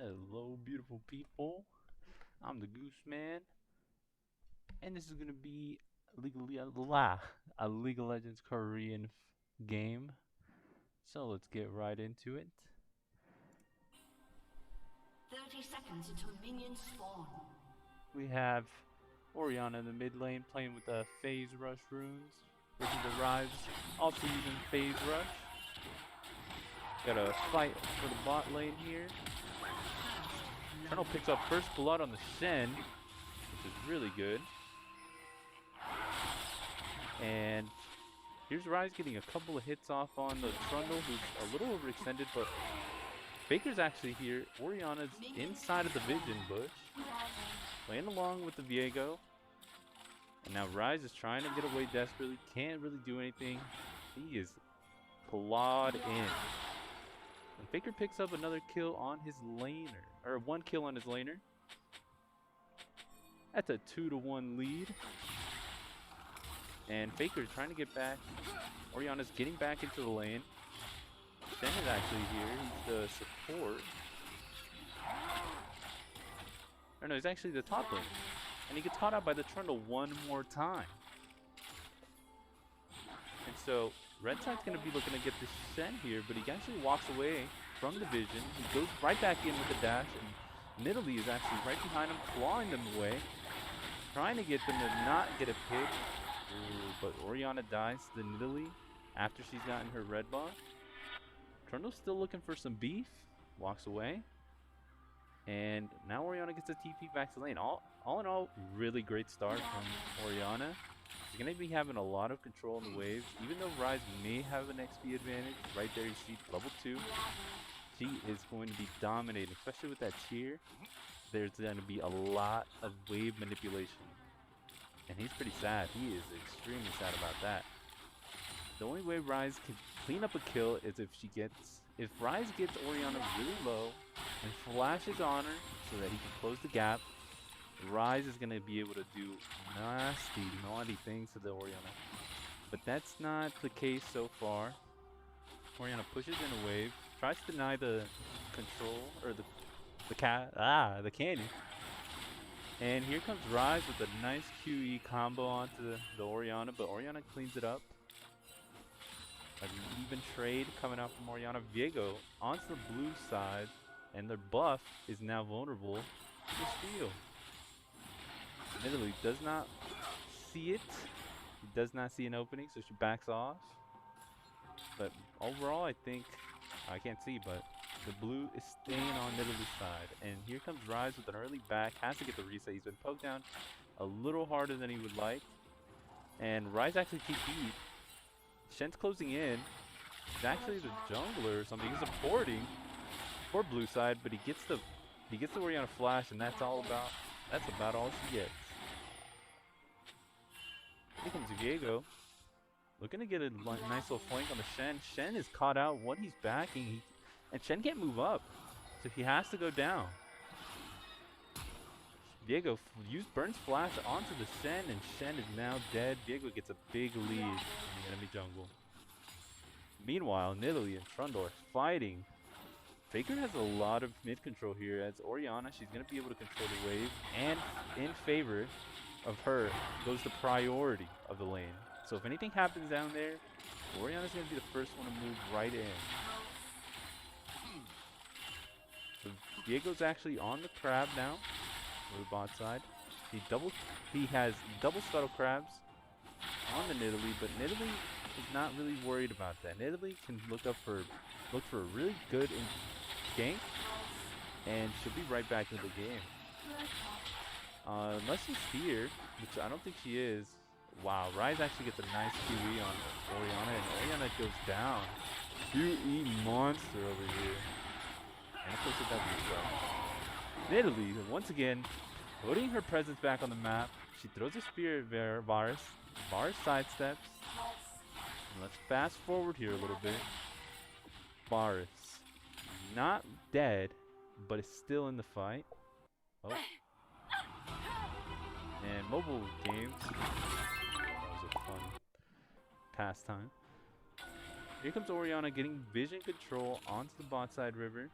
Hello, beautiful people. I'm the Gooseman, and this is gonna be a League of Legends Korean game. So let's get right into it. 30 seconds until minions spawn. We have Orianna in the mid lane playing with the Phase Rush runes versus the Rise, also using Phase Rush. Got a fight for the bot lane here. Eternal picks up first blood on the Shen, which is really good. And here's Rise getting a couple of hits off on the Trundle, who's a little overextended, but Faker's actually here. Orianna's inside of the Vision Bush, playing along with the Viego. And now Rise is trying to get away desperately, can't really do anything. He is clawed in. And Faker picks up another kill on his laner, or one kill on his laner. That's a 2-1 lead. And Faker trying to get back. Orianna's getting back into the lane. Shen is actually here. He's the support. Or no, he's actually the top lane. And he gets caught out by the Trundle one more time. And so, Red Side's going to be looking to get the Shen here, but he actually walks away from the Vision. He goes right back in with the dash, and Nidalee is actually right behind him, clawing them away. Trying to get them to not get a pick. Ooh, but Orianna dies to the Nidalee after she's gotten her red buff. Trundle's still looking for some beef. Walks away. And now Orianna gets a TP back to lane. All in all, really great start from Orianna. She's going to be having a lot of control in the waves. Even though Rise may have an XP advantage, right there you see level 2. She is going to be dominating, especially with that cheer. There's going to be a lot of wave manipulation. And he's pretty sad. He is extremely sad about that. The only way Rise can clean up a kill is if Rise gets Orianna really low and flashes on her so that he can close the gap, Rise is going to be able to do nasty, naughty things to the Orianna. But that's not the case so far. Orianna pushes in a wave, tries to deny the control, or the candy. And here comes Rise with a nice QE combo onto the Orianna, but Orianna cleans it up. An even trade coming out from Orianna. Viego onto the blue side, and their buff is now vulnerable to the steal. Nidalee does not see it. He does not see an opening, so she backs off. But overall, I think, I can't see, but the blue is staying on Nidalee's side. And here comes Rise with an early back. Has to get the reset. He's been poked down a little harder than he would like. And Rise actually TP'd. Shen's closing in. He's actually the jungler or something. He's supporting for blue side, but he gets the Orianna flash, and that's about all she gets. Here comes Viego. Looking to get a nice little flank on the Shen. Shen is caught out when he's backing. And Shen can't move up, so he has to go down. Viego burns flash onto the Shen, and Shen is now dead. Viego gets a big lead in the enemy jungle. Meanwhile, Nidalee and Trundle are fighting. Faker has a lot of mid control here. As Orianna, she's going to be able to control the wave, and in favor of her goes the priority of the lane. So if anything happens down there, Orianna's going to be the first one to move right in. So Diego's actually on the crab now, on the bot side. He has double scuttle crabs on the Nidalee, but Nidalee is not really worried about that. Nidalee can look for a really good gank, and she'll be right back in the game. Unless she's here, which I don't think she is. Wow, Rise actually gets a nice QE on Orianna, and Orianna goes down. QE monster over here. And of course it doesn't. Nidalee, once again, putting her presence back on the map. She throws a spear at Varus. Varus sidesteps. And let's fast forward here a little bit. Varus, not dead, but is still in the fight. Oh. And mobile games. That was a fun pastime. Here comes Orianna getting vision control onto the bot side river.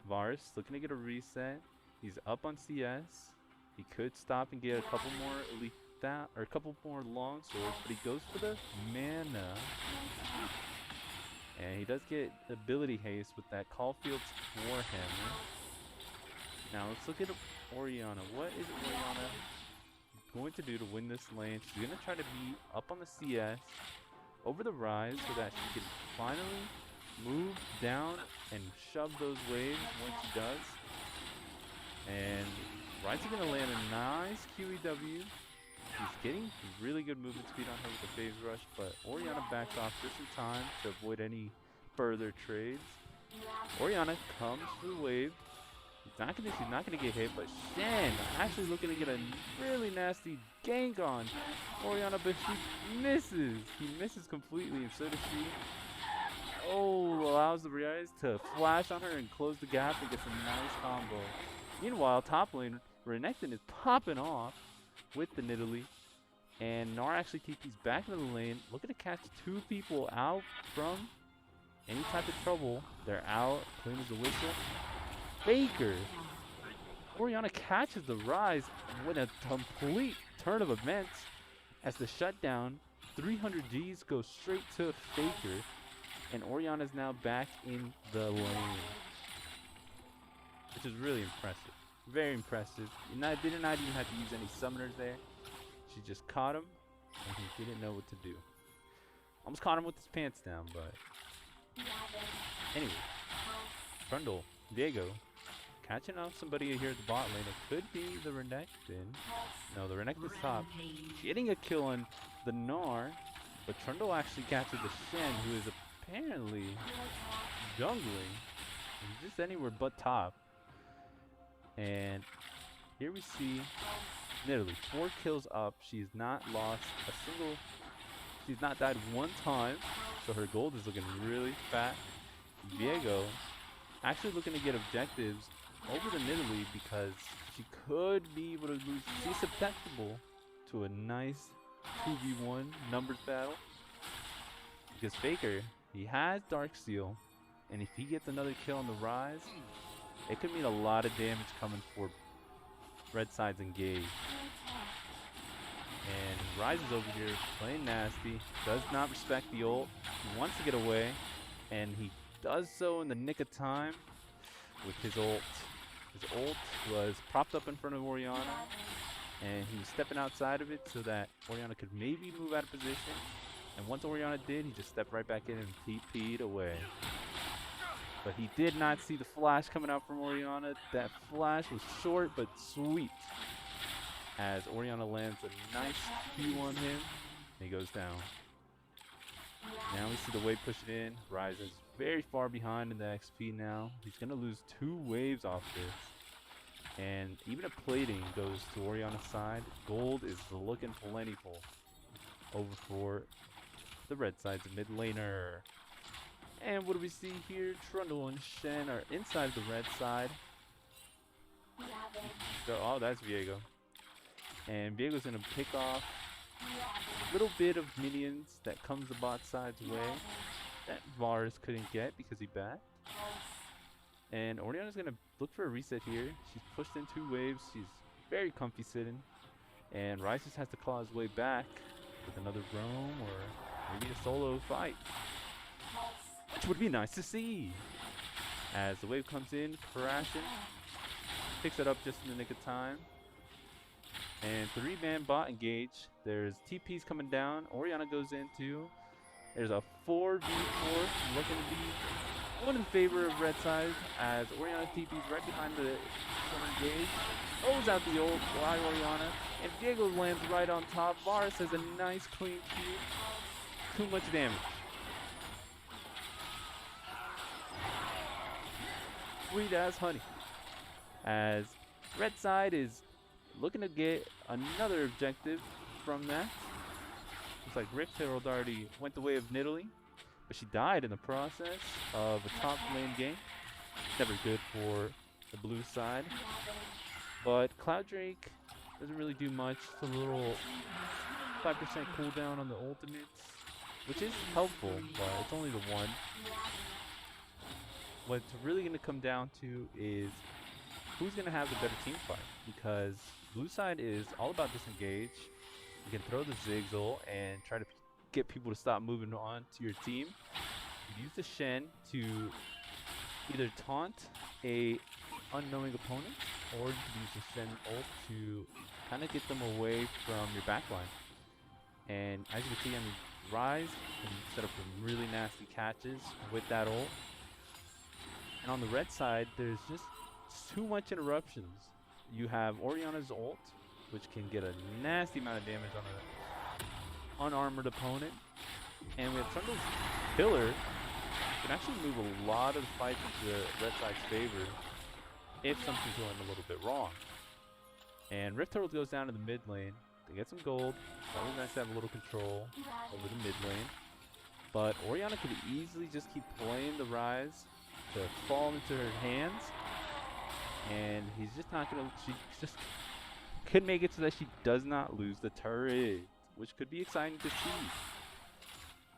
Varus looking to get a reset. He's up on CS. He could stop and get a couple more elite down, or a couple more long swords, but he goes for the mana. And he does get ability haste with that Caulfield's Warhammer. Now let's look at Orianna. What is Orianna going to do to win this lane? She's going to try to be up on the CS over the Rise so that she can finally move down and shove those waves once she does. And Rise is going to land a nice QEW. He's getting really good movement speed on her with the phase rush, but Orianna backs off just in time to avoid any further trades. Orianna comes for the wave. She's not gonna get hit, but Shen actually looking to get a really nasty gank on Orianna, but she misses. He misses completely, and so does she. Oh, allows the Rise to flash on her and close the gap and gets a nice combo. Meanwhile, top lane, Renekton is popping off with the Nidalee, and Gnar actually TP's back into the lane, looking to catch two people out from any type of trouble. They're out, clean as a whistle. Faker! Orianna catches the Rise with a complete turn of events as the shutdown, 300 Gs goes straight to Faker, and Orianna's now back in the lane, which is really impressive. Very impressive. Did not even have to use any summoners there. She just caught him, and he didn't know what to do. Almost caught him with his pants down, but anyway. Trundle, Diego, catching off somebody here at the bot lane. It could be the Renekton. No, the Renekton's top. Getting a kill on the Gnar, but Trundle actually catches the Shen, who is apparently jungling. Just anywhere but top. And here we see Nidalee, 4 kills up. She's not lost a single, she's not died one time, so her gold is looking really fat. Diego actually looking to get objectives over the Nidalee because she could be able to lose. She's susceptible to a nice 2v1 numbers battle because Faker, he has Darksteel, and if he gets another kill on the Rise, it could mean a lot of damage coming for Red Side's engage. And Rise is over here playing nasty, does not respect the ult. He wants to get away, and he does so in the nick of time with his ult. His ult was propped up in front of Orianna, and he was stepping outside of it so that Orianna could maybe move out of position. And once Orianna did, he just stepped right back in and TP'd away. But he did not see the flash coming out from Orianna. That flash was short but sweet, as Orianna lands a nice Q on him, and he goes down. Now we see the wave pushing in. Rise is very far behind in the XP now. He's going to lose 2 waves off this. And even a plating goes to Orianna's side. Gold is looking plentiful over for the Red Side's mid laner. And what do we see here? Trundle and Shen are inside the red side. So, oh, that's Viego. And Viego's going to pick off a little bit of minions that comes the bot side's way that Varus couldn't get because he backed. And Orianna's going to look for a reset here. She's pushed in 2 waves. She's very comfy sitting. And Rise just has to claw his way back with another roam or maybe a solo fight, which would be nice to see. As the wave comes in, crashing, picks it up just in the nick of time. And 3-man bot engage. There's TPs coming down. Orianna goes into. There's a 4v4 looking to be one in favor of red side as Orianna TP's right behind the engage. Throws out the ult by Orianna. And Diego lands right on top. Varus has a nice clean Q. Too much damage. Sweet as honey. As red side is looking to get another objective from that. Looks like Rift Herald already went the way of Nidalee, but she died in the process of a top lane game. Never good for the blue side. But Cloud Drake doesn't really do much. It's a little 5% cooldown on the ultimates, which is helpful, but it's only the one. what's really going to come down to is who's going to have the better team fight. Because blue side is all about disengage. You can throw the Ziggs ult and try to get people to stop moving on to your team. You use the Shen to either taunt a unknowing opponent, or you can use the Shen ult to kind of get them away from your backline. And as you can see on the Rise, you can set up some really nasty catches with that ult. And on the red side, there's just too much interruptions. You have Orianna's ult, which can get a nasty amount of damage on an unarmored opponent. And we have Trundle's Pillar, can actually move a lot of the fights into the red side's favor if something's going a little bit wrong. And Rift Herald goes down to the mid lane. They get some gold. It's always nice to have a little control over the mid lane. But Orianna could easily just keep playing the Rise to fall into her hands. And he's just not going to... She just could make it so that she does not lose the turret, which could be exciting to see.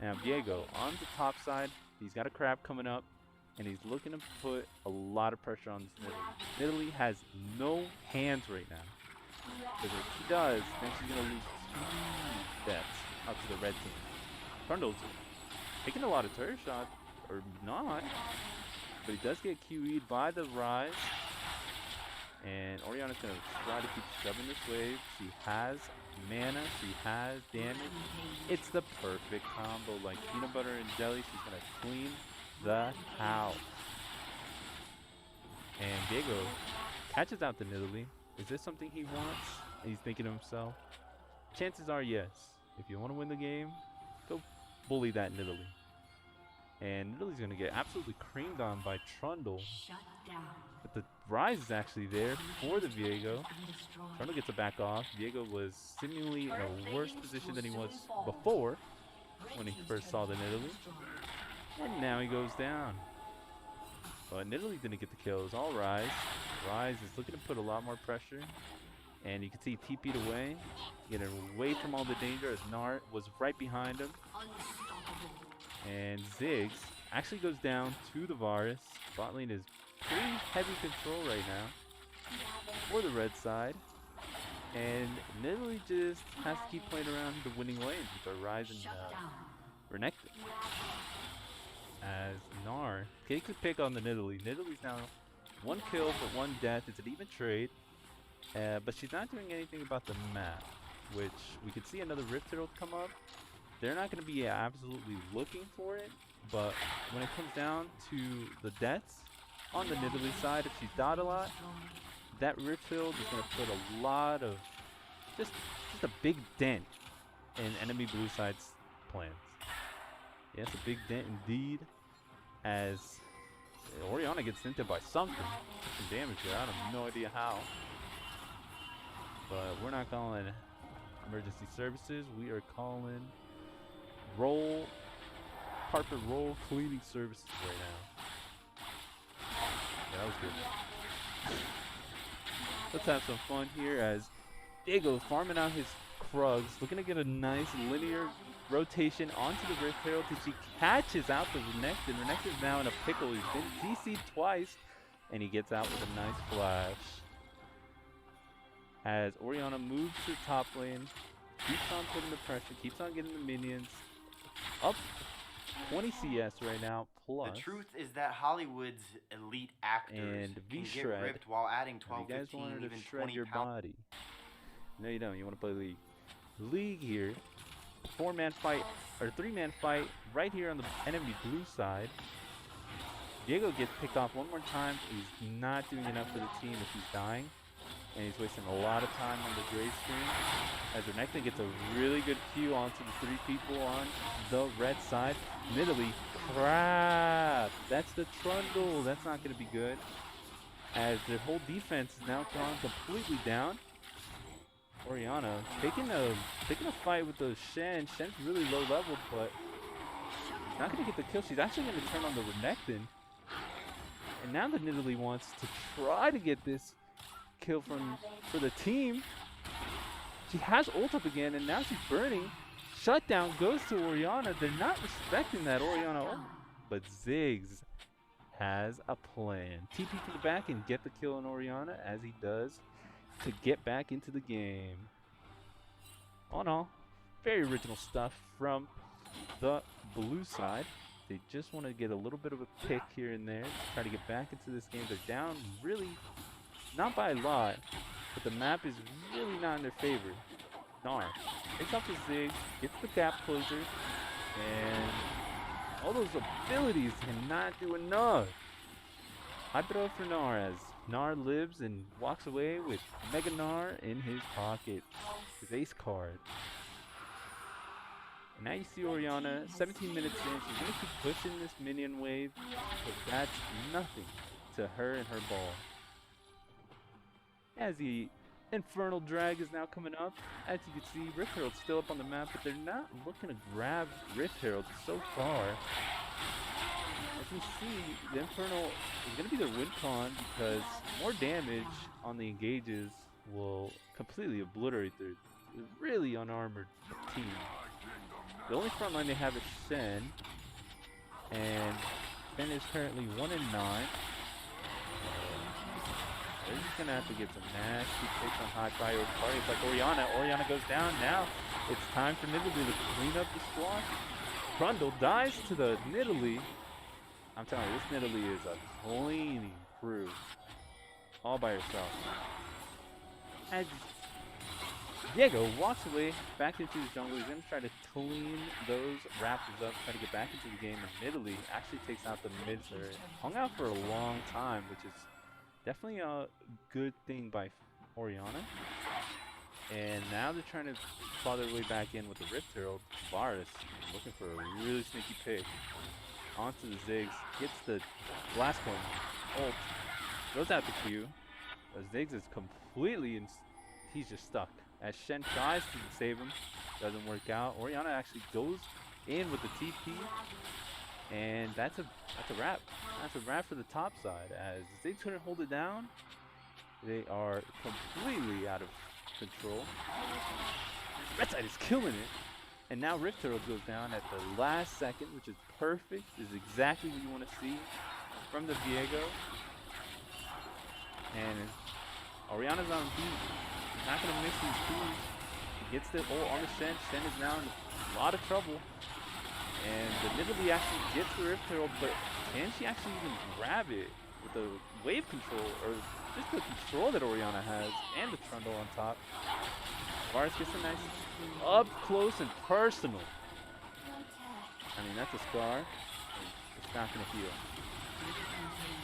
Now Viego on the top side. He's got a crab coming up, and he's looking to put a lot of pressure on this Nidalee. Nidalee has no hands right now. Because if she does, then she's going to lose 2 deaths up to the red team. Trundle's taking a lot of turret shots, or not, but he does get QE'd by the Rise. And Orianna's going to try to keep shoving this wave. She has mana, she has damage. It's the perfect combo, like peanut butter and jelly. She's going to clean the house. And Viego catches out the Nidalee. Is this something he wants? And he's thinking to himself, chances are yes. If you want to win the game, go bully that Nidalee. And Nidalee's going to get absolutely creamed on by Trundle. Shut down. But the Rise is actually there for the Viego. Trundle gets a back off. Viego was seemingly in a worse position than he was before when he first saw the Nidalee. And now he goes down. But Nidalee didn't get the kill. It was all Rise. Rise is looking to put a lot more pressure. And you can see he TP'd away, getting away from all the danger as Nart was right behind him. And Ziggs actually goes down to the Varus. Bot lane is pretty heavy control right now for the red side. And Nidalee just has to keep playing around the winning lanes, which are Rise and Renekton. As Gnar takes a pick on the Nidalee. Nidalee's now 1 kill for 1 death. It's an even trade. But she's not doing anything about the map, which we could see another Rift Herald come up. They're not going to be absolutely looking for it, but when it comes down to the deaths on the Nidalee side, if she's died a lot, that Rift Herald is going to put a lot of, just a big dent in enemy blue side's plans. Yes, a big dent indeed, as Orianna gets dented by something. Some damage there, I have no idea how. But we're not calling emergency services, we are calling carpet roll cleaning services right now. Yeah, that was good. Let's have some fun here as Viego farming out his Krugs, looking to get a nice linear rotation onto the Rift Herald till she catches out the Renekton. Renekton's now in a pickle. He's been DC'd twice, and he gets out with a nice flash. As Orianna moves to the top lane, keeps on putting the pressure, keeps on getting the minions. Up 20 CS right now, plus. The truth is that Hollywood's elite actors and can get V-Shred. ripped while adding 12, You guys 15, wanted to even shred 20 your pounds. body. No, you don't. You want to play League. League here. 4-man fight, or 3-man fight right here on the enemy blue side. Viego gets picked off one more time. He's not doing enough for the team if he's dying. And he's wasting a lot of time on the gray screen. As Renekton gets a really good Q onto the 3 people on the red side. Nidalee, crap! That's the Trundle. That's not going to be good. As their whole defense is now gone completely down. Orianna taking a fight with the Shen. Shen's really low leveled, but she's not going to get the kill. She's actually going to turn on the Renekton. And now the Nidalee wants to try to get this kill for the team. She has ult up again, and now she's burning. Shutdown goes to Orianna. They're not respecting that Orianna ult. But Ziggs has a plan. TP to the back and get the kill on Orianna, as he does, to get back into the game. All in all, very original stuff from the blue side. They just want to get a little bit of a pick here and there, try to get back into this game. They're down really, not by a lot, but the map is really not in their favor. Gnar takes off his Ziggs, gets the gap closer, and all those abilities cannot do enough. High throw for Gnar as Gnar lives and walks away with Mega Gnar in his pocket. His ace card. And now you see Orianna, 17 minutes in, she's going to keep pushing this minion wave, but that's nothing to her and her ball. As the Infernal Drag is now coming up, as you can see, Rift Herald's still up on the map, but they're not looking to grab Rift Herald so far. As we see, the Infernal is going to be their win con because more damage on the engages will completely obliterate their really unarmored team. The only front line they have is Shen, and Shen is currently 1-9. They're just gonna have to get some nasty picks on high priority targets like Orianna. Orianna goes down now. It's time for Nidalee to clean up the squad. Trundle dies to the Nidalee. I'm telling you, this Nidalee is a cleaning crew, all by herself. And Diego walks away back into the jungle. He's going to try to clean those Raptors up, try to get back into the game. And Nidalee actually takes out the mid turret. Hung out for a long time, which is definitely a good thing by Orianna. And now they're trying to claw their way back in with the Rift Herald. Varus looking for a really sneaky pick. Onto the Ziggs, gets the Blast Point, ult, goes out the Q. Ziggs is completely, he's just stuck. As Shen tries to save him, doesn't work out. Orianna actually goes in with the TP, and that's a wrap. That's a wrap for the top side. As they couldn't hold it down, they are completely out of control. Red side is killing it, and now Rift Herald goes down at the last second, which is perfect. Is exactly what you want to see from the Viego. And Orianna's on beat. He's not going to miss these coups. He gets the ult on the Shen. Shen is now in a lot of trouble. And the Nidalee actually gets the Rift Herald, but can she actually even grab it with the wave control, or just the control that Orianna has, and the Trundle on top? Varus gets a nice up close and personal. I mean, that's a scar. It's not going to heal.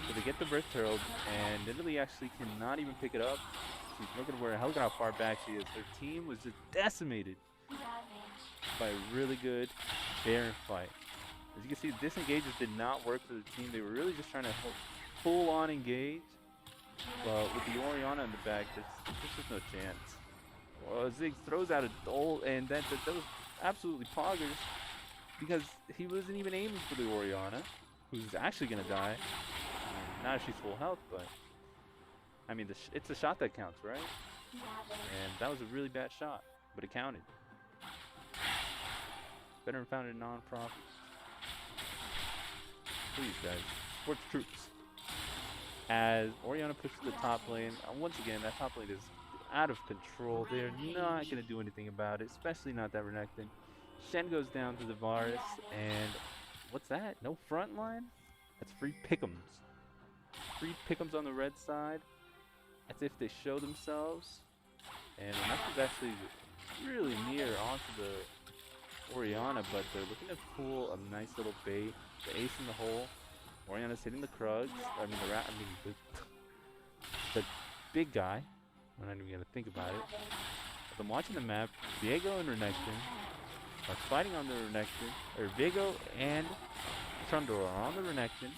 So they get the Rift Herald, and Nidalee actually cannot even pick it up. She's looking where, look at how far back she is. Their team was just decimated by a really good Baron fight. As you can see, disengages did not work for the team. They were really just trying to full on engage. But with the Orianna in the back, there's just no chance. Well, Ziggs throws out a ult, and that was absolutely poggers because he wasn't even aiming for the Orianna, who's actually going to die. Not if she's full health, but I mean, it's a shot that counts, right? And that was a really bad shot, but it counted. Veteran founded non-profit. Please, guys, support the troops. As Orianna pushes the top lane, once again, that top lane is out of control. They're not going to do anything about it, especially not that Renekton. Shen goes down to the Varus, and what's that? No front line? That's free pick'ems. Free pick'ems on the red side, as if they show themselves. And Renekton's actually really near onto the Orianna, but they're looking to pull a nice little bait. The ace in the hole. Orianna's hitting the Krugs. The big guy. I'm not even gonna think about it. As I'm watching the map, Viego and Renekton are fighting on the Renekton. Or Viego and Trundle are on the Renekton.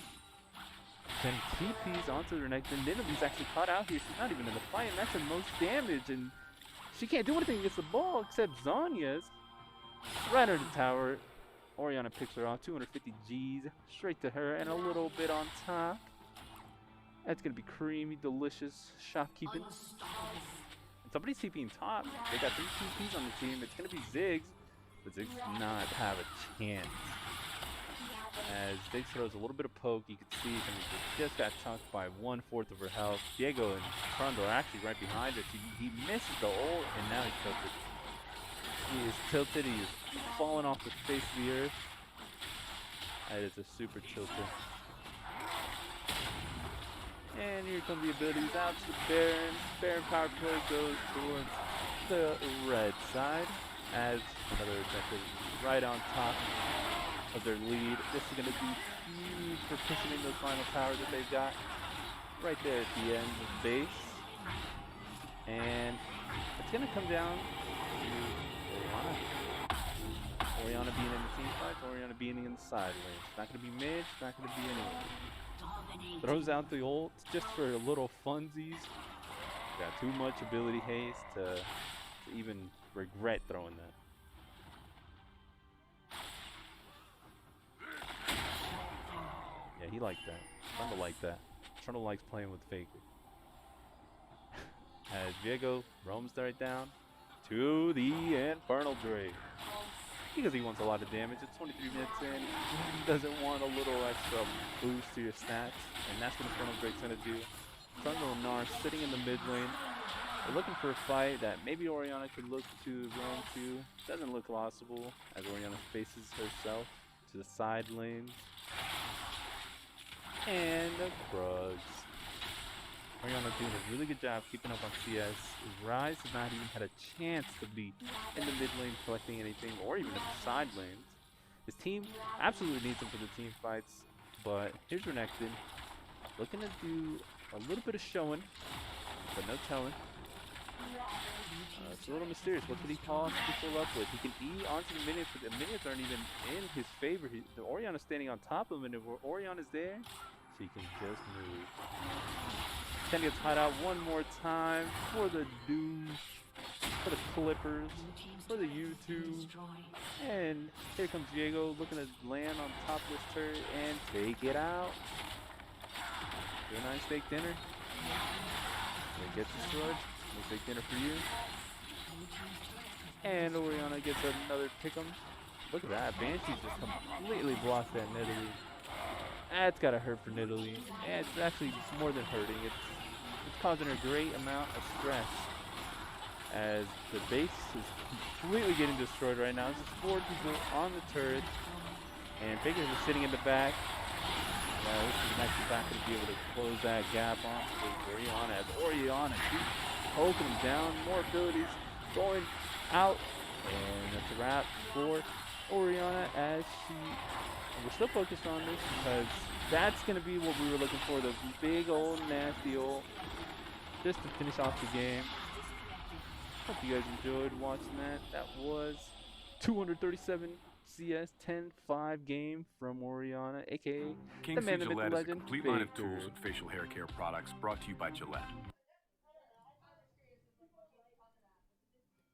Then TP's onto the Renekton. Nidalee's actually caught out here. She's not even in the fight, and that's her most damage. And she can't do anything against the ball except Zhonya's. Right under the tower. Orianna picks her off. 250 G's straight to her, and a little bit on top. That's gonna be creamy, delicious shopkeeping. And somebody's TPing top. They got 3 TPs on the team. It's gonna be Ziggs, but Ziggs does not have a chance. As Diggs throws a little bit of poke, you can see he just got chunked by 1/4 of her health. Diego and Trundle are actually right behind us. He misses the ult, and now he's tilted. He is tilted. He is falling off the face of the earth. That is a super tilter. And here come the abilities out to the Baron. Baron power play goes towards the red side as another objective right on top of their lead. This is going to be huge for pushing in those final towers that they've got right there at the end of the base. And it's going to come down to Orianna. Orianna being in the team fights, Orianna being in the side lane. It's not going to be mid, it's not going to be anywhere. Throws out the ult just for a little funsies. Got too much ability haste to even regret throwing that. Yeah, he liked that. Trundle liked that. Trundle likes playing with Faker. As Diego roams right down to the Infernal Drake. Because he wants a lot of damage. It's 23 minutes in. He doesn't want a little extra boost to your stats. And that's what Infernal Drake's going to do. Trundle and Nar sitting in the mid lane. They're looking for a fight that maybe Orianna could look to roam to. Doesn't look possible as Orianna faces herself to the side lanes. And the Krugs. Orianna doing a really good job keeping up on CS. Rise has not even had a chance to be in the mid lane collecting anything, or even in the side lanes. His team absolutely needs him for the team fights, but here's Renekton, looking to do a little bit of showing, but no telling. It's a little mysterious. What could he possibly pull up with? He can E onto the minions, but the minions aren't even in his favor. The Orianna's standing on top of him, and if Orianna's there, so he can just move. Ken gets tied out one more time for the Doom, for the Clippers, for the U2. And here comes Diego looking to land on top of this turret and take it out. Do a nice steak dinner. It gets destroyed. No steak dinner for you. And Orianna gets another pick'em. Look at that. Banshee just completely blocked that Nidalee. That's gotta hurt for Nidalee. And it's actually more than hurting. It's causing her a great amount of stress as the base is completely getting destroyed right now. There's 4 people on the turret, and Faker is sitting in the back. This is actually not going to be able to close that gap on Orianna as Orianna keeps poking him down. More abilities going out, and that's a wrap for Orianna as we're still focused on this because that's going to be what we were looking for, the big old nasty old, just to finish off the game. Hope you guys enjoyed watching that. That was 237 CS 10-5 game from Orianna, aka King the man, C. the myth, the Gillette is a legend, complete line of Faker. tools and facial hair care products brought to you by Gillette.